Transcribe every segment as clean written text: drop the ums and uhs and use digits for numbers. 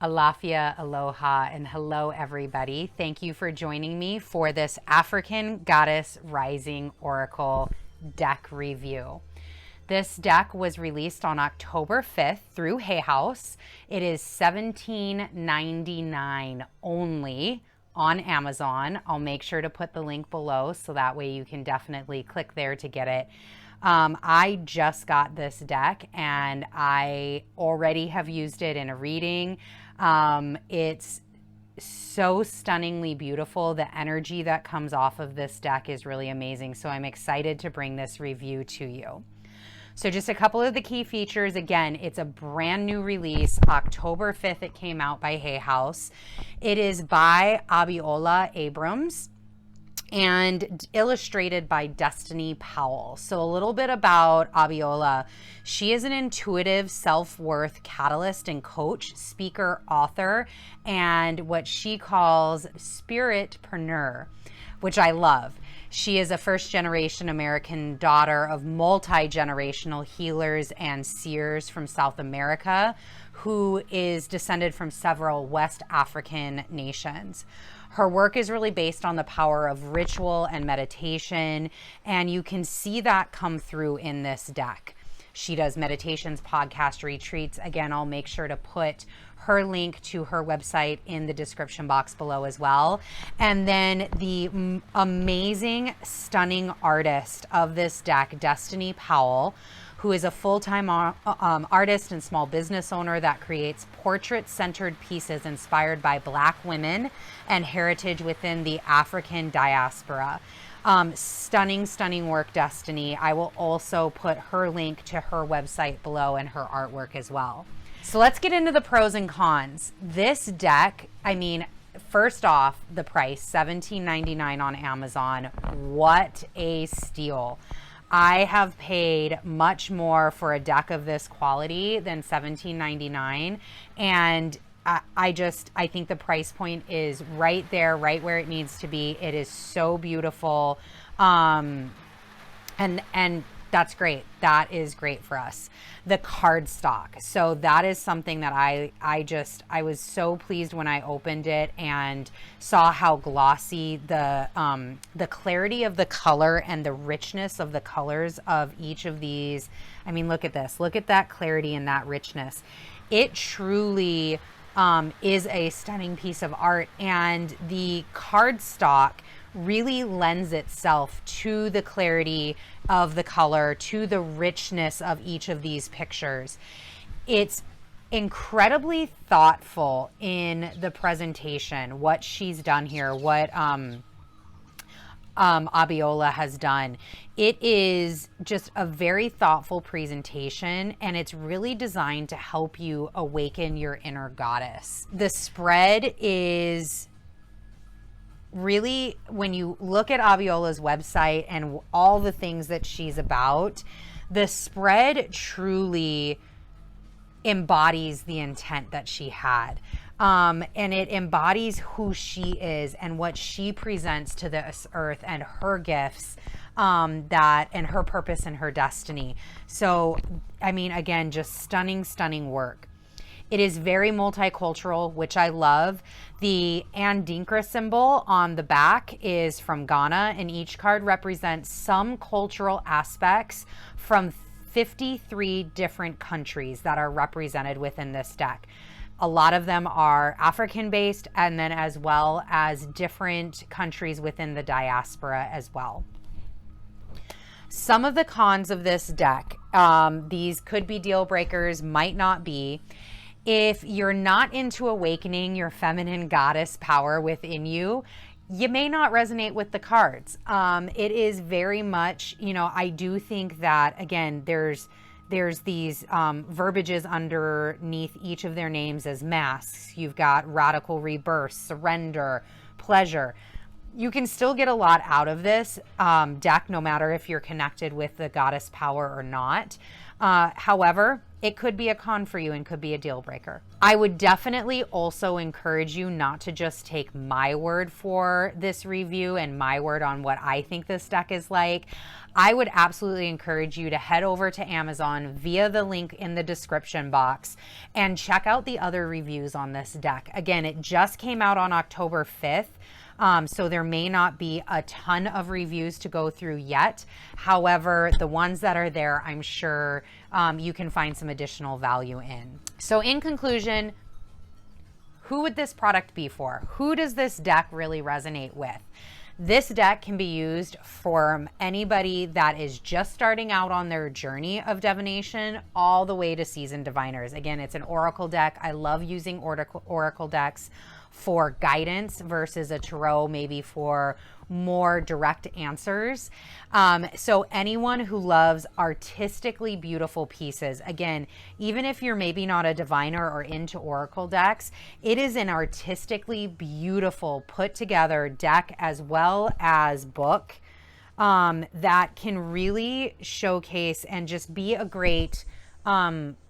Alafia, aloha, and hello everybody. Thank you for joining me for this African Goddess Rising Oracle deck review. This deck was released on October 5th through Hay House. It is $17.99 only on Amazon. I'll make sure to put the link below so that way you can definitely click there to get it. I just got this deck and I already have used it in a reading. It's so stunningly beautiful. The energy that comes off of this deck is really amazing. So I'm excited to bring this review to you. So just a couple of the key features. Again, it's a brand new release. October 5th, it came out by Hay House. It is by Abiola Abrams and illustrated by Destiny Powell. So a little bit about Abiola. She is an intuitive self-worth catalyst and coach, speaker, author, and what she calls spiritpreneur, which I love. She is a first-generation American daughter of multi-generational healers and seers from South America, who is descended from several West African nations. Her work is really based on the power of ritual and meditation, and you can see that come through in this deck. She does meditations, podcast retreats. Again, I'll make sure to put her link to her website in the description box below as well. And then the amazing, stunning artist of this deck, Destiny Powell, who is a full-time artist and small business owner that creates portrait-centered pieces inspired by Black women and heritage within the African diaspora. Stunning, stunning work, Destiny. I will also put her link to her website below and her artwork as well. So let's get into the pros and cons. This deck, I mean, first off, the price, $17.99 on Amazon. What a steal. I have paid much more for a deck of this quality than $17.99, and I think the price point is right there, right where it needs to be. It is so beautiful, and that's great. That is great for us. The card stock. So that is something that I was so pleased when I opened it and saw how glossy the clarity of the color and the richness of the colors of each of these. I mean, look at this. Look at that clarity and that richness. It truly is a stunning piece of art, and the card stock really lends itself to the clarity of the color, to the richness of each of these pictures. It's incredibly thoughtful in the presentation, what she's done here, what Abiola has done. It is just a very thoughtful presentation, and it's really designed to help you awaken your inner goddess. The spread is really, when you look at Abiola's website and all the things that she's about, the spread truly embodies the intent that she had. And it embodies who she is and what she presents to this earth and her gifts, and her purpose and her destiny. So, I mean, again, just stunning, stunning work. It is very multicultural, which I love. The Andinkra symbol on the back is from Ghana, and each card represents some cultural aspects from 53 different countries that are represented within this deck. A lot of them are African-based, and then as well as different countries within the diaspora as well. Some of the cons of this deck, these could be deal breakers, might not be. If you're not into awakening your feminine goddess power within you, you may not resonate with the cards. It is very much, I do think that, again, there's these verbiages underneath each of their names as masks. You've got radical rebirth, surrender, pleasure. You can still get a lot out of this deck, no matter if you're connected with the goddess power or not. However, it could be a con for you and could be a deal breaker. I would definitely also encourage you not to just take my word for this review and my word on what I think this deck is like. I would absolutely encourage you to head over to Amazon via the link in the description box and check out the other reviews on this deck. Again, it just came out on October 5th. So there may not be a ton of reviews to go through yet. However, the ones that are there, I'm sure you can find some additional value in. So in conclusion, who would this product be for? Who does this deck really resonate with? This deck can be used for anybody that is just starting out on their journey of divination all the way to seasoned diviners. Again, it's an oracle deck. I love using oracle decks for guidance versus a tarot, maybe for more direct answers. So anyone who loves artistically beautiful pieces, again, even if you're maybe not a diviner or into oracle decks, it is an artistically beautiful put together deck as well as book that can really showcase and just be a great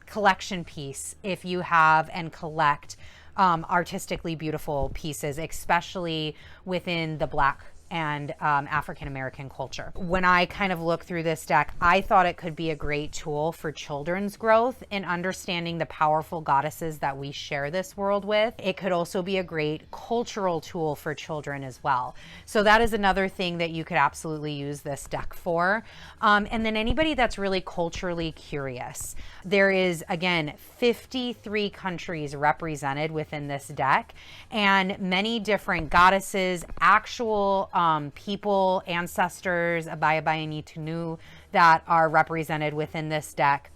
collection piece if you have and collect artistically beautiful pieces, especially within the Black and African-American culture. When I kind of look through this deck, I thought it could be a great tool for children's growth in understanding the powerful goddesses that we share this world with. It could also be a great cultural tool for children as well. So that is another thing that you could absolutely use this deck for. And then anybody that's really culturally curious. There is, again, 53 countries represented within this deck and many different goddesses, actual people, ancestors, Abaya Bayani Tunu, that are represented within this deck.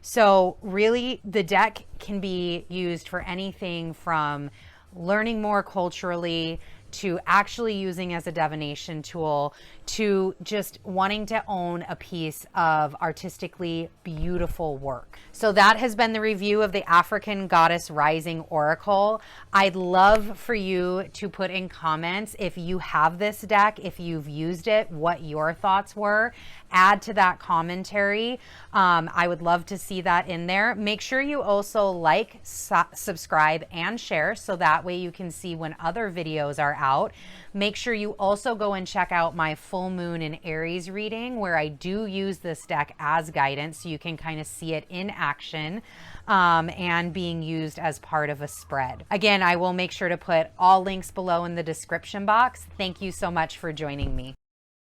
So really the deck can be used for anything from learning more culturally to actually using as a divination tool to just wanting to own a piece of artistically beautiful work. So that has been the review of the African Goddess Rising Oracle. I'd love for you to put in comments if you have this deck, if you've used it, what your thoughts were. Add to that commentary. I would love to see that in there. Make sure you also like, subscribe, and share so that way you can see when other videos are out. Make sure you also go and check out my full moon in Aries reading where I do use this deck as guidance so you can kind of see it in action and being used as part of a spread. Again, I will make sure to put all links below in the description box. Thank you so much for joining me.